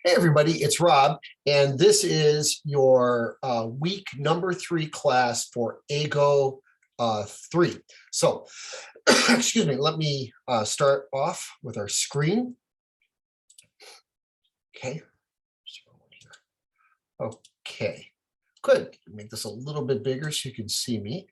Hey everybody, it's Rob, and this is your week number 3 class for AGO 3. So, excuse me, let me start off with our screen. Okay. Okay, good. Make this a little bit bigger so you can see me.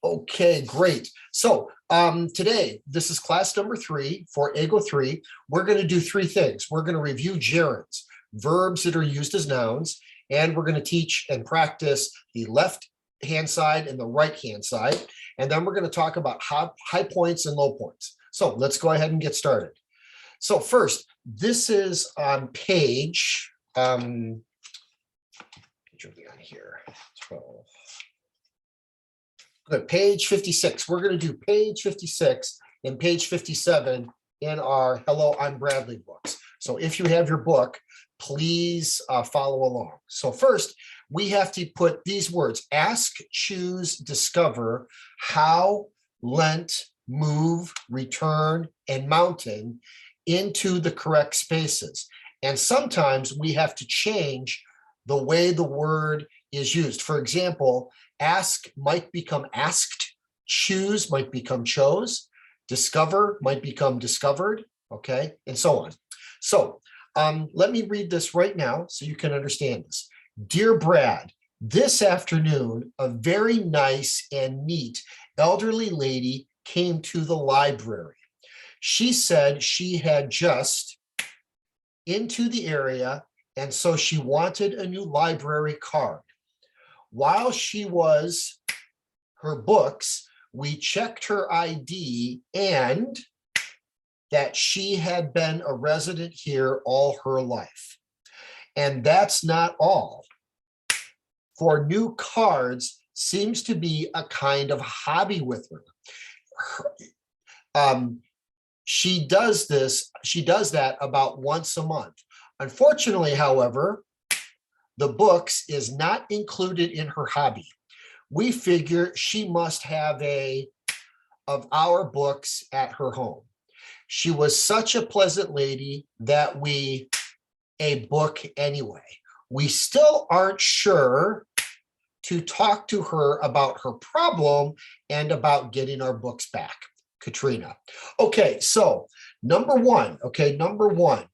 Okay, great. So today, this is class number 3 for AGO 3. We're going to do 3 things. We're going to review gerunds, verbs that are used as nouns, and we're going to teach and practice the left-hand side and the right-hand side. And then we're going to talk about high points and low points. So let's go ahead and get started. So first, this is on page, here, 12. Good, page 56. We're going to do page 56 and page 57 in our Hello, I'm Bradley books. So if you have your book, please follow along. So first, we have to put these words: ask, choose, discover, how, lent, move, return, and mountain into the correct spaces. And sometimes we have to change the way the word is used. For example, ask might become asked, choose might become chose, discover might become discovered, okay, and so on. So let me read this right now so you can understand this. Dear Brad, this afternoon, a very nice and neat elderly lady came to the library. She said she had just into the area, and so she wanted a new library card. While she was her books, we checked her ID and that she had been a resident here all her life. And that's not all. For new cards seems to be a kind of hobby with her. She does that about once a month. Unfortunately, however, the books is not included in her hobby. We figure she must have of our books at her home. She was such a pleasant lady that a book anyway. We still aren't sure to talk to her about her problem and about getting our books back. Katrina. Okay, so number one, hikoshi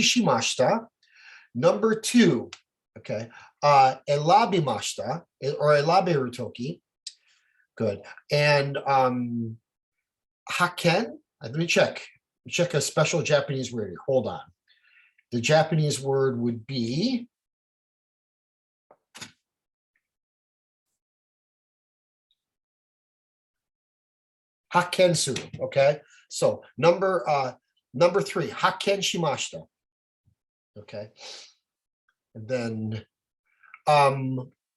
shimashita. Number 2, okay, elabimashita or elaberu toki. Good. And haken, let me check a special Japanese word here. Hold on. The Japanese word would be hakensu, okay? So number 3, haken shimashita. Okay. And then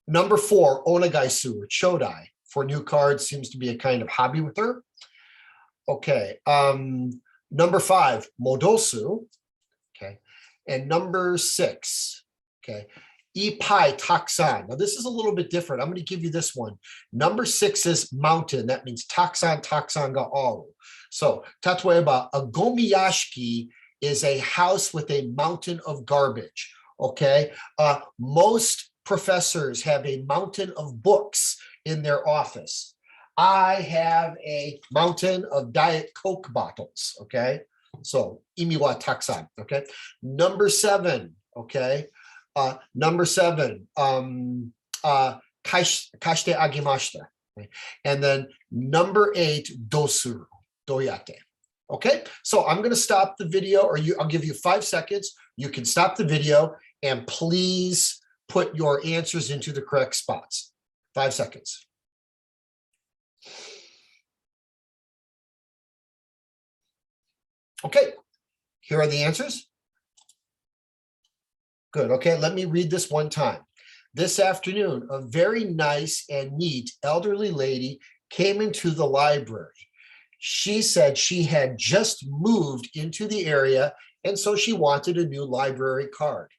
number 4, onagaisu or chodai for new cards seems to be a kind of hobby with her. Okay. Number 5, modosu. Okay. And number 6, okay, ipai taksan. Now this is a little bit different. I'm going to give you this one. Number 6 is mountain. That means taksan ga aru. So tatoeba, a gomiyashiki is a house with a mountain of garbage, okay? Most professors have a mountain of books in their office. I have a mountain of Diet Coke bottles, okay? So, imi wa taksan, okay? Number 7, okay? Number 7, kashite agimashita. Okay? And then number 8, dosuru, doyate. Okay, so I'm going to stop the video, or I'll give you 5 seconds. You can stop the video and please put your answers into the correct spots. 5 seconds. Okay, here are the answers. Good, okay, let me read this one time. This afternoon, a very nice and neat elderly lady came into the library. She said she had just moved into the area, and so she wanted a new library card.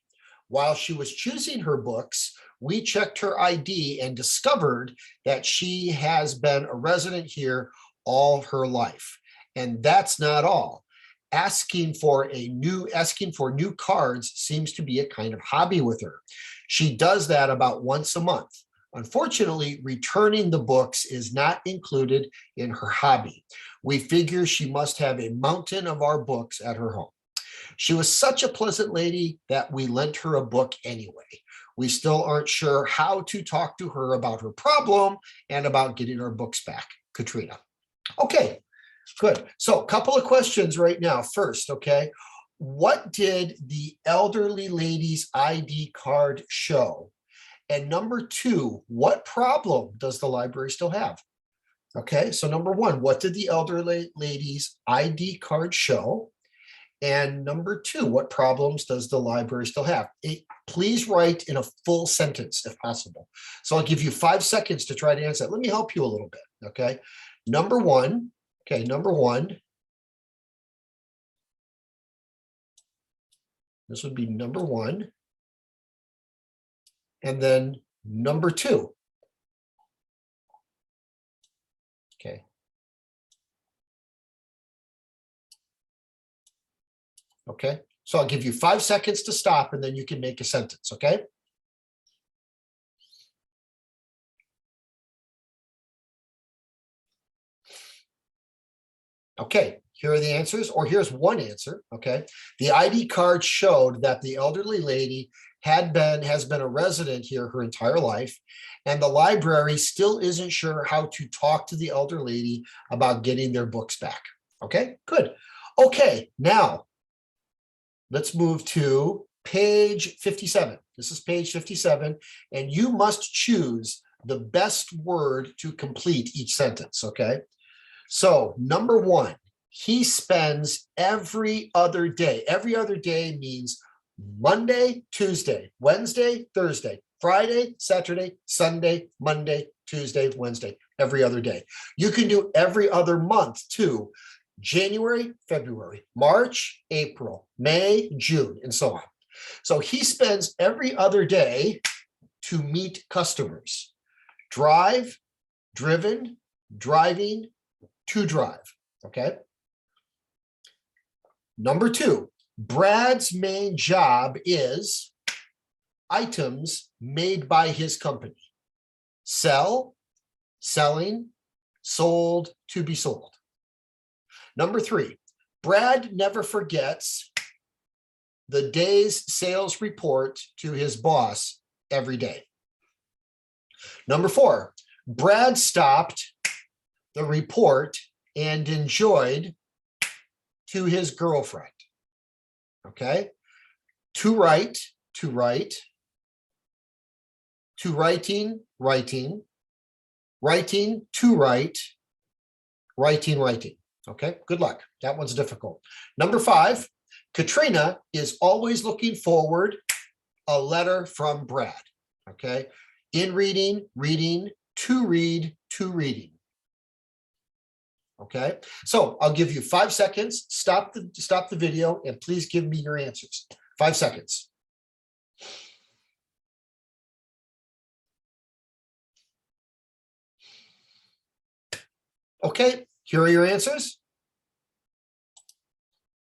While she was choosing her books, we checked her ID and discovered that she has been a resident here all her life. And that's not all. Asking for new cards seems to be a kind of hobby with her. She does that about once a month. Unfortunately, returning the books is not included in her hobby. We figure she must have a mountain of our books at her home. She was such a pleasant lady that we lent her a book anyway. We still aren't sure how to talk to her about her problem and about getting our books back. Katrina. Okay, good. So a couple of questions right now. First, okay, what did the elderly lady's ID card show? And number two, what problem does the library still have? Okay, so number one, what did the elderly lady's ID card show? And number two, what problems does the library still have? Please write in a full sentence if possible. So I'll give you 5 seconds to try to answer that. Let me help you a little bit, okay? Number one, this would be number one. And then number two. Okay. Okay, so I'll give you 5 seconds to stop and then you can make a sentence, okay? Okay, here are the answers, or here's one answer, okay? The ID card showed that the elderly lady has been a resident here her entire life, and the library still isn't sure how to talk to the elder lady about getting their books back. Okay, good. Okay, now let's move to page 57. This is page 57, and you must choose the best word to complete each sentence, okay? So number one, he spends every other day. Every other day means Monday, Tuesday, Wednesday, Thursday, Friday, Saturday, Sunday, Monday, Tuesday, Wednesday, every other day. You can do every other month too. January, February, March, April, May, June, and so on. So he spends every other day to meet customers. Drive, driven, driving, to drive, okay? Number two, Brad's main job is items made by his company. Sell, selling, sold, to be sold. Number three, Brad never forgets the day's sales report to his boss every day. Number four, Brad stopped the report and enjoyed to his girlfriend. Okay, to write, to write, to writing, writing, writing, to write, writing, writing. Okay, good luck. That one's difficult. Number five, Katrina is always looking forward a letter from Brad. Okay, in reading, reading, to read, to reading. Okay, so I'll give you 5 seconds. Stop the video and please give me your answers. 5 seconds. Okay, here are your answers.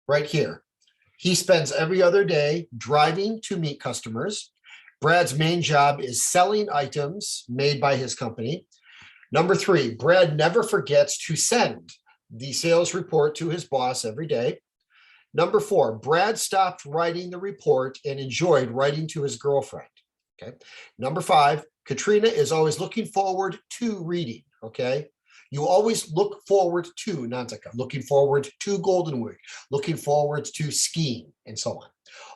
Right here. He spends every other day driving to meet customers. Brad's main job is selling items made by his company. Number three, Brad never forgets to send the sales report to his boss every day. Number four, Brad stopped writing the report and enjoyed writing to his girlfriend. Okay. Number five, Katrina is always looking forward to reading. Okay. You always look forward to Nanzaka, looking forward to Golden Week, looking forward to skiing, and so on.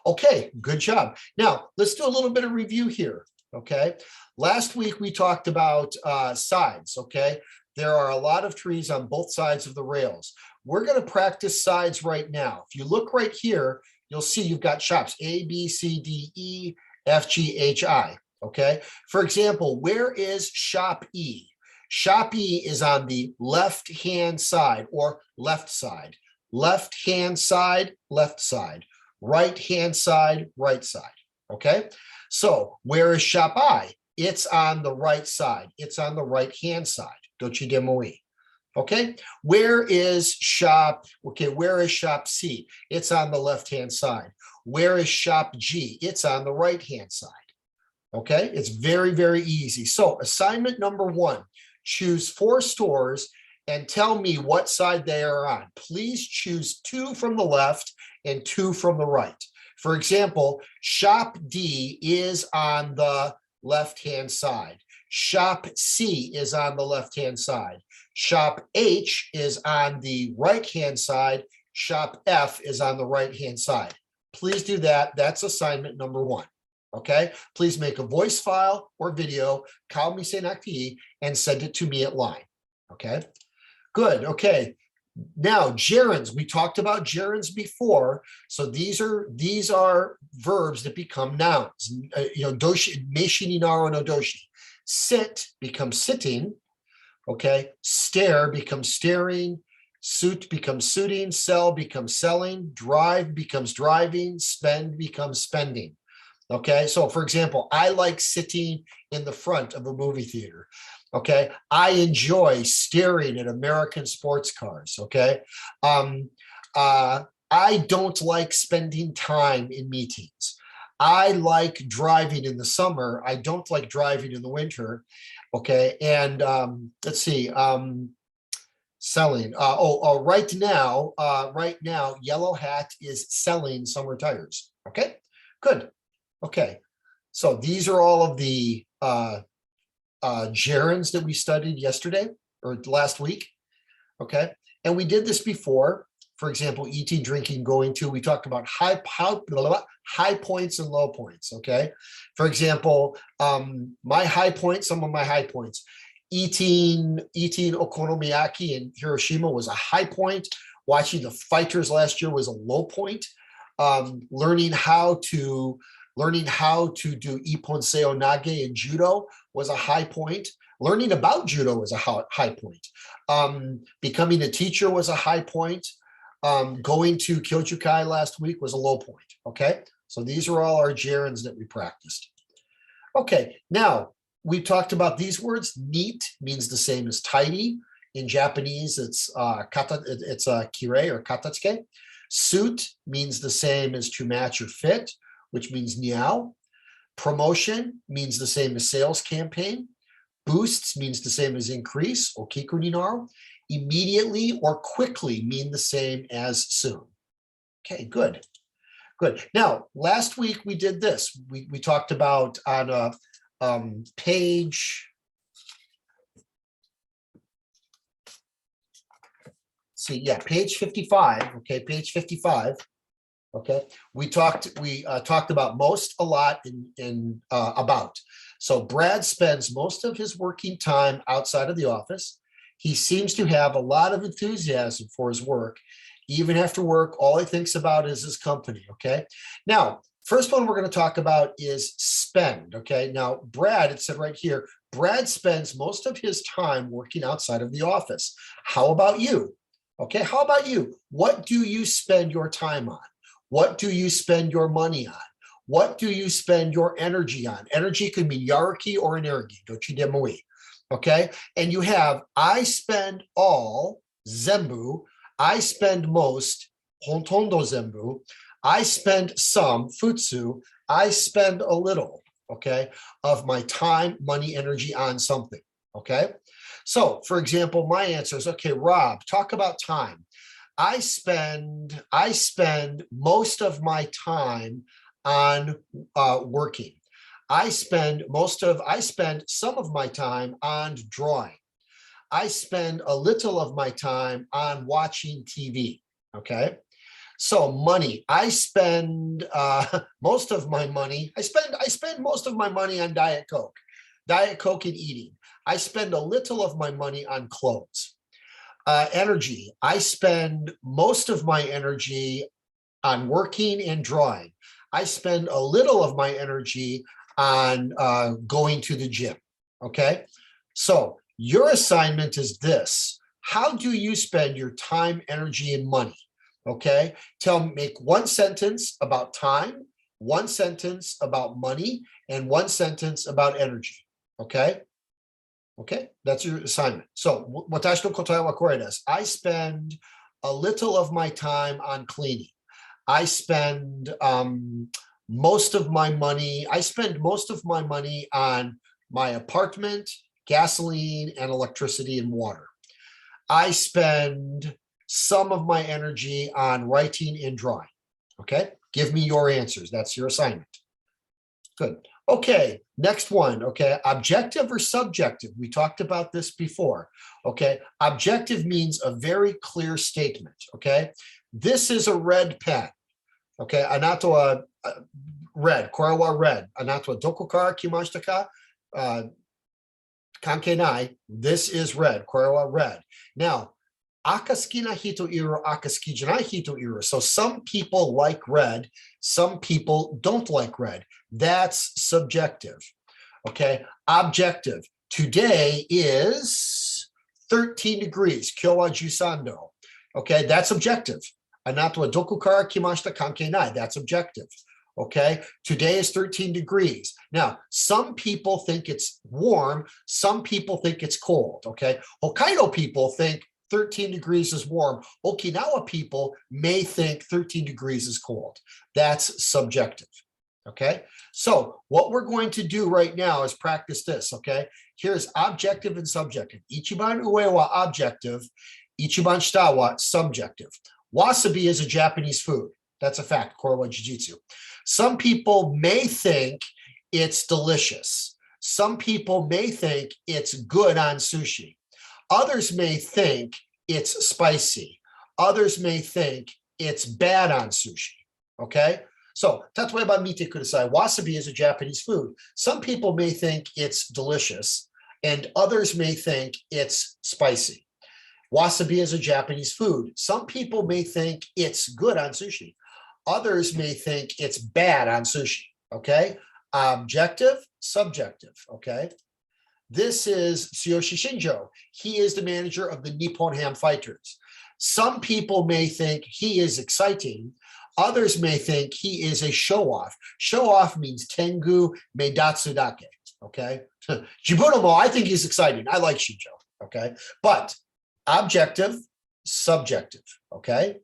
Okay, good job. Now, let's do a little bit of review here, okay? Last week, we talked about sides, okay? There are a lot of trees on both sides of the rails. We're going to practice sides right now. If you look right here, you'll see you've got shops A, B, C, D, E, F, G, H, I, okay? For example, where is shop E? Shop E is on the left-hand side or left side. Left-hand side, left side. Right-hand side, right side. Okay? So where is shop I? It's on the right side. It's on the right-hand side. Dochi demoi. Okay, where is shop? Okay, where is shop C? It's on the left-hand side. Where is shop G? It's on the right-hand side. Okay, it's very, very easy. So assignment number 1, choose 4 stores and tell me what side they are on. Please choose 2 from the left and 2 from the right. For example, shop D is on the left-hand side. Shop C is on the left-hand side. Shop H is on the right-hand side. Shop F is on the right-hand side. Please do that. That's assignment number 1. Okay, please make a voice file or video, call me Senakti, and send it to me at line. Okay, good. Okay, now gerunds. We talked about gerunds before, so these are verbs that become nouns. Doshi, meshi naro no doshi. Sit becomes sitting. Okay, stare becomes staring. Suit becomes suiting. Sell becomes selling. Drive becomes driving. Spend becomes spending. Okay, so for example, I like sitting in the front of a movie theater. Okay, I enjoy staring at American sports cars. Okay, I don't like spending time in meetings. I like driving in the summer. I don't like driving in the winter. Okay, and let's see, selling. Right now, Yellow Hat is selling summer tires. Okay, good. Okay, so these are all of the gerunds that we studied yesterday or last week. Okay, and we did this before. For example, eating, drinking, going to. We talked about high points and low points. Okay, for example, my high points. Some of my high points. Eating okonomiyaki in Hiroshima was a high point. Watching the fighters last year was a low point. Learning how to do ippon nage in judo was a high point. Learning about judo was a high point. Becoming a teacher was a high point. Going to Kyojukai last week was a low point. Okay, so these are all our gerunds that we practiced. Okay, now we talked about these words. Neat means the same as tidy. In Japanese, it's kirei or katatsuke. Suit means the same as to match or fit, which means niao. Promotion means the same as sales campaign. Boosts means the same as increase, or kiku ni naru. Immediately or quickly mean the same as soon. Okay, good. Good. Now, last week we did this. We talked about on page, page 55. Okay, page 55. Okay, we talked about most, a lot, in about. So Brad spends most of his working time outside of the office. He seems to have a lot of enthusiasm for his work. Even after work, all he thinks about is his company. Okay, now first one we're going to talk about is spend. Okay, now Brad, it said right here, Brad spends most of his time working outside of the office. How about you? Okay, how about you? What do you spend your time on? What do you spend your money on? What do you spend your energy on? Energy could mean yaraki or energy, dochidemoi. Okay, and you have I spend all, zembu. I spend most, hontondo zembu. I spend some, futsu. I spend a little, okay, of my time, money, energy on something. Okay, so for example, my answer is, okay, Rob, talk about time. I spend most of my time on working. I spend some of my time on drawing. I spend a little of my time on watching TV. Okay, so money. I spend most of my money. I spend most of my money on Diet Coke and eating. I spend a little of my money on clothes. Energy. I spend most of my energy on working and drawing. I spend a little of my energy on going to the gym. Okay, so your assignment is this. How do you spend your time, energy, and money? Okay, make one sentence about time, one sentence about money, and one sentence about energy. Okay, Okay, that's your assignment. So, watashi no kotae wa kore desu. I spend a little of my time on cleaning. I spend most of my money. I spend most of my money on my apartment, gasoline, and electricity and water. I spend some of my energy on writing and drawing. Okay, give me your answers. That's your assignment. Good. Okay, next one. Okay, objective or subjective? We talked about this before. Okay, objective means a very clear statement. Okay, this is a red pen. Okay, anato wa red, kore wa red. Anato wa doko kara kimashita ka? Kankei nai. This is red, kore wa red. Now, akaski na hito iru, akaski janai hito iru. So some people like red, some people don't like red. That's subjective. Okay, objective. Today is 13 degrees. Kyo wa jusando. Okay, that's objective. Anato wa doko kara kimashita kankei nai. That's objective. Okay, today is 13 degrees. Now, some people think it's warm, some people think it's cold. Okay, Hokkaido people think 13 degrees is warm. Okinawa people may think 13 degrees is cold. That's subjective. Okay, so what we're going to do right now is practice this. Okay, here's objective and subjective. Ichiban ue wa objective, ichiban shita wa subjective. Wasabi is a Japanese food. That's a fact. Kore wa jujitsu. Some people may think it's delicious. Some people may think it's good on sushi. Others may think it's spicy. Others may think it's bad on sushi. Okay? So, tatoeba mite kudasai. Wasabi is a Japanese food. Some people may think it's delicious, and others may think it's spicy. Wasabi is a Japanese food. Some people may think it's good on sushi. Others may think it's bad on sushi. Okay? Objective, subjective. Okay? This is Tsuyoshi Shinjo. He is the manager of the Nippon Ham Fighters. Some people may think he is exciting. Others may think he is a show-off. Show-off means tengu meidatsu dake. Okay? Jibuno, I think he's exciting. I like Shinjo. Okay? But objective, subjective. Okay?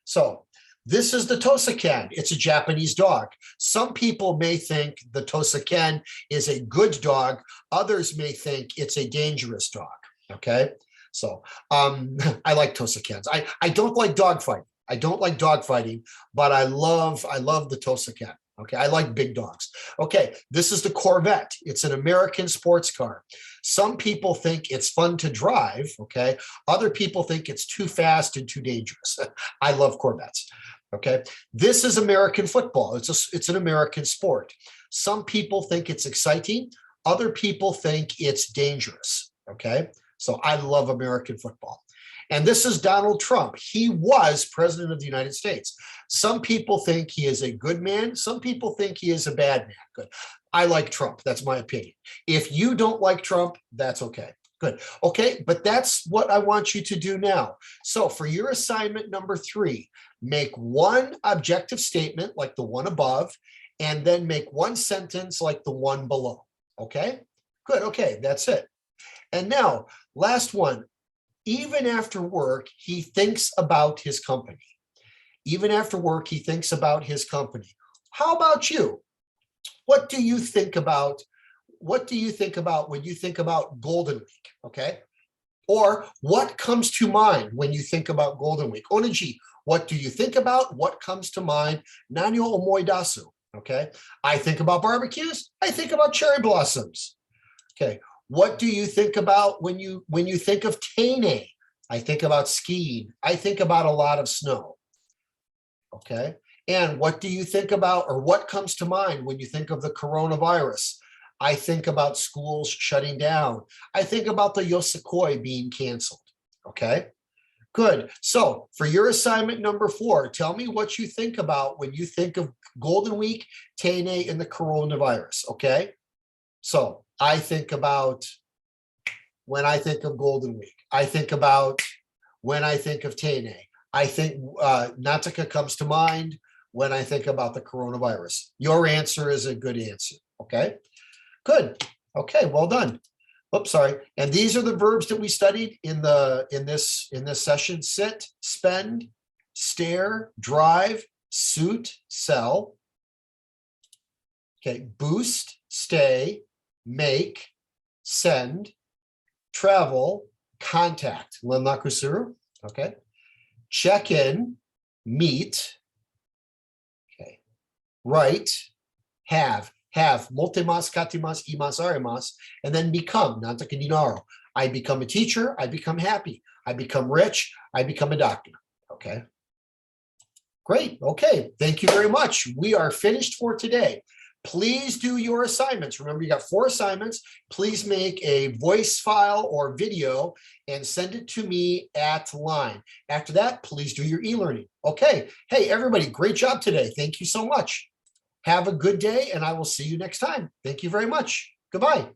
So, this is the Tosaken. It's a Japanese dog. Some people may think the Tosaken is a good dog. Others may think it's a dangerous dog. Okay, so I like Tosakens. I don't like dog fighting. I don't like dog fighting, but I love the Tosaken. Okay, I like big dogs. Okay, this is the Corvette. It's an American sports car. Some people think it's fun to drive. Okay, other people think it's too fast and too dangerous. I love Corvettes. Okay, this is American football. It's an American sport. Some people think it's exciting. Other people think it's dangerous. Okay, so I love American football. And this is Donald Trump. He was president of the United States. Some people think he is a good man. Some people think he is a bad man. Good. I like Trump. That's my opinion. If you don't like Trump, that's okay. Good. Okay, but that's what I want you to do now. So for your assignment number 3, make one objective statement like the one above, and then make one sentence like the one below. Okay? Good. Okay, that's it. And now, last one. Even after work, he thinks about his company. Even after work, he thinks about his company. How about you? What do you think about? What do you think about when you think about Golden Week? Okay. Or what comes to mind when you think about Golden Week? Oniji, what do you think about? What comes to mind? Nani o omoidasu? Okay. I think about barbecues. I think about cherry blossoms. Okay. What do you think about when you think of Teine? I think about skiing. I think about a lot of snow. Okay. And what do you think about, or what comes to mind when you think of the coronavirus? I think about schools shutting down. I think about the Yosakoi being canceled. Okay. Good. So for your assignment number 4, tell me what you think about when you think of Golden Week, Teine, and the coronavirus. Okay. So I think about when I think of Golden Week. I think about when I think of Teine. I think Nataka comes to mind when I think about the coronavirus. Your answer is a good answer. Okay, good. Okay, well done. Oops, sorry. And these are the verbs that we studied in this session: sit, spend, stare, drive, suit, sell. Okay, boost, stay, make, send, travel, contact. Lenlakusuru. Okay. Check in, meet. Okay. Write, have, multimas, katimas, imas, arimas, and then become, nantakaninaro. I become a teacher, I become happy. I become rich, I become a doctor. Okay. Great. Okay. Thank you very much. We are finished for today. Please do your assignments. Remember, you got 4 assignments. Please make a voice file or video and send it to me at line. After that, please do your e-learning. Okay. Hey, everybody, great job today. Thank you so much. Have a good day, and I will see you next time. Thank you very much. Goodbye.